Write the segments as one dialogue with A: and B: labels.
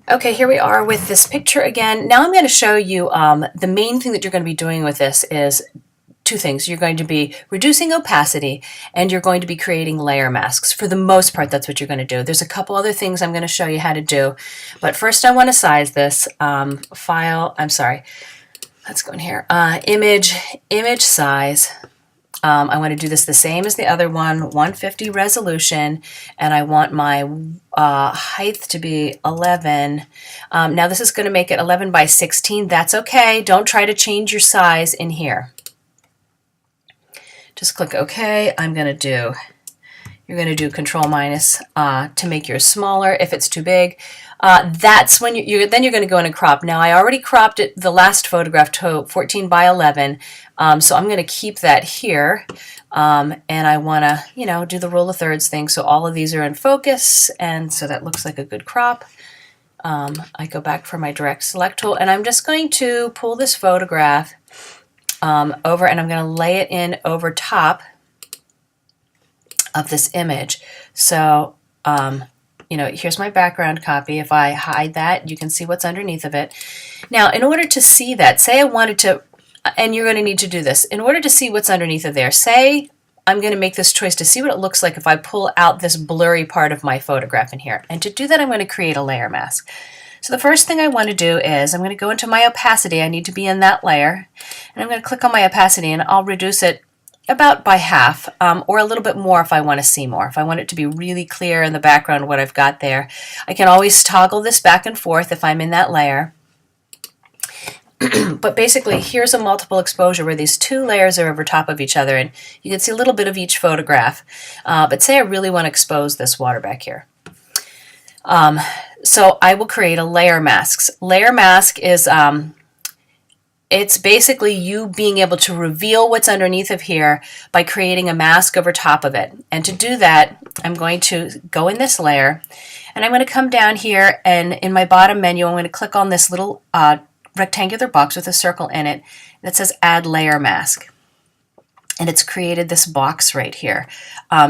A: Okay, here we are with this picture again. Now I'm going to show you the main thing that you're going to be doing with this is two things. You're going to be reducing opacity and you're going to be creating layer masks. For the most part, that's what you're going to do. There's a couple other things I'm going to show you how to do. But first I want to size this let's go in here. Image size. I want to do this the same as the other one, 150 resolution, and I want my height to be 11. Now this is going to make it 11 by 16. That's okay. Don't try to change your size in here. Just click OK. You're going to do Control minus to make yours smaller if it's too big. That's when then you're going to go in and crop. Now I already cropped it, the last photograph, to 14 by 11, so I'm going to keep that here, and I want to, do the rule of thirds thing, so all of these are in focus, and so that looks like a good crop. I go back for my direct select tool, and I'm just going to pull this photograph over, and I'm going to lay it in over top of this image. So, here's my background copy. If I hide that, you can see what's underneath of it. Now, in order to see that, say I wanted to, and you're going to need to do this, in order to see what's underneath of there, say I'm going to make this choice to see what it looks like if I pull out this blurry part of my photograph in here. And to do that, I'm going to create a layer mask. So the first thing I want to do is I'm going to go into my opacity. I need to be in that layer. And I'm going to click on my opacity and I'll reduce it about by half, or a little bit more if I want to see more. If I want it to be really clear in the background what I've got there. I can always toggle this back and forth if I'm in that layer. But basically, here's a multiple exposure where these two layers are over top of each other, and you can see a little bit of each photograph. But say I really want to expose this water back here. So I will create a layer mask. Layer mask is it's basically you being able to reveal what's underneath of here by creating a mask over top of it. And to do that, I'm going to go in this layer, and I'm going to come down here, and in my bottom menu, I'm going to click on this little rectangular box with a circle in it that says Add Layer Mask. And it's created this box right here.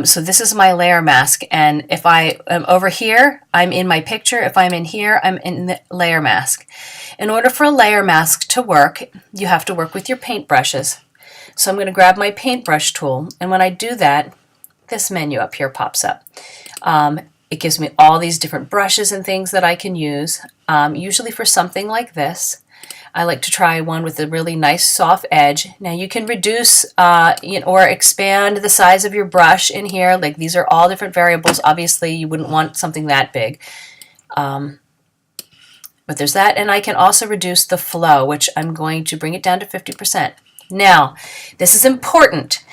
A: So this is my layer mask, and if I am over here, I'm in my picture. If I'm in here, I'm in the layer mask. In order for a layer mask to work, you have to work with your paint brushes. So I'm going to grab my paintbrush tool, and when I do that, this menu up here pops up. It gives me all these different brushes and things that I can use, usually for something like this. I like to try one with a really nice soft edge. Now you can reduce or expand the size of your brush in here. Like, these are all different variables. Obviously you wouldn't want something that big. But there's that, and I can also reduce the flow, which I'm going to bring it down to 50%. Now, this is important.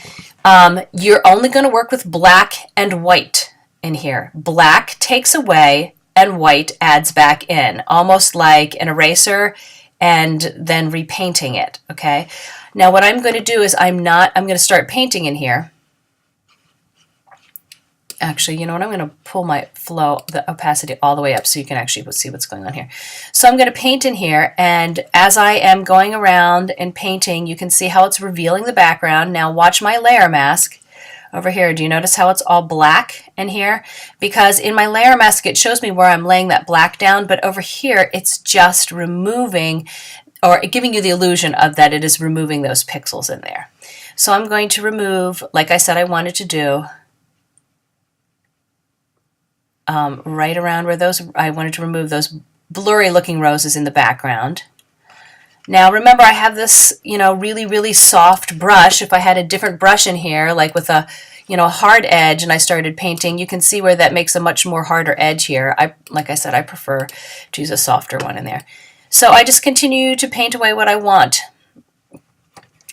A: You're only going to work with black and white in here. Black takes away and white adds back in, almost like an eraser and then repainting it, okay? Now what I'm going to do is I'm going to start painting in here. Actually, you know what? I'm going to pull my flow, the opacity all the way up so you can actually see what's going on here. So I'm going to paint in here, and as I am going around and painting, you can see how it's revealing the background. Now watch my layer mask. Over here, do you notice how it's all black in here? Because in my layer mask, it shows me where I'm laying that black down, but over here, it's just removing, or giving you the illusion of that it is removing those pixels in there. So I'm going to remove, like I said I wanted to do, right around where I wanted to remove those blurry looking roses in the background. Now remember, I have this, really, really soft brush. If I had a different brush in here, like with a, hard edge, and I started painting, you can see where that makes a much more harder edge here. Like I said, I prefer to use a softer one in there. So I just continue to paint away what I want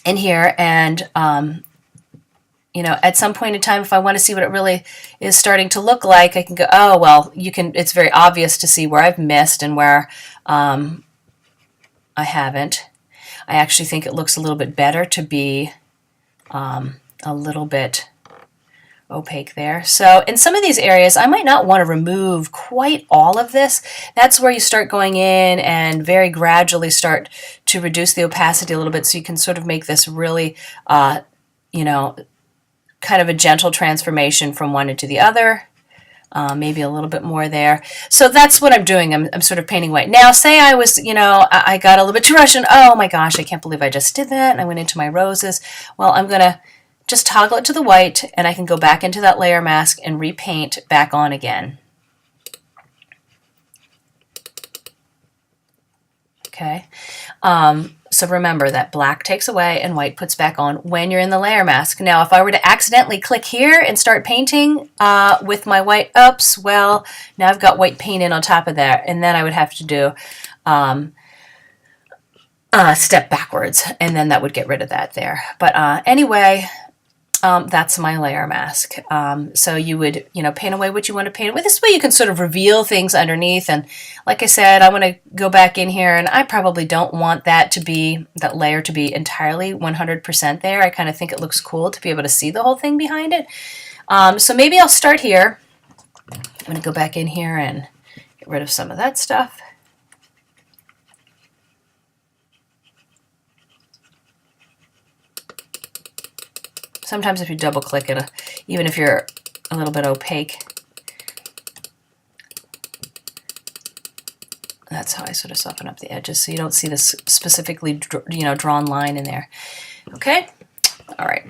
A: in here, and at some point in time, if I want to see what it really is starting to look like, I can go, oh, well, it's very obvious to see where I've missed and where I haven't. I actually think it looks a little bit better to be a little bit opaque there. So in some of these areas, I might not want to remove quite all of this. That's where you start going in and very gradually start to reduce the opacity a little bit, so you can sort of make this really, kind of a gentle transformation from one into the other. maybe a little bit more there. So that's what I'm doing. I'm sort of painting white. Now, say I was, I got a little bit too rushed and, oh my gosh, I can't believe I just did that. And I went into my roses. Well, I'm going to just toggle it to the white, and I can go back into that layer mask and repaint back on again. Okay. So remember that black takes away and white puts back on when you're in the layer mask. Now, if I were to accidentally click here and start painting with my white ups, well, now I've got white paint in on top of that, and then I would have to do step backwards, and then that would get rid of that there. But anyway, that's my layer mask. So you would, paint away what you want to paint with. This way you can sort of reveal things underneath. And like I said, I want to go back in here, and I probably don't want that layer to be entirely 100% there. I kind of think it looks cool to be able to see the whole thing behind it. So maybe I'll start here. I'm going to go back in here and get rid of some of that stuff. Sometimes if you double click it, even if you're a little bit opaque, that's how I sort of soften up the edges so you don't see this specifically drawn line in there. Okay? All right.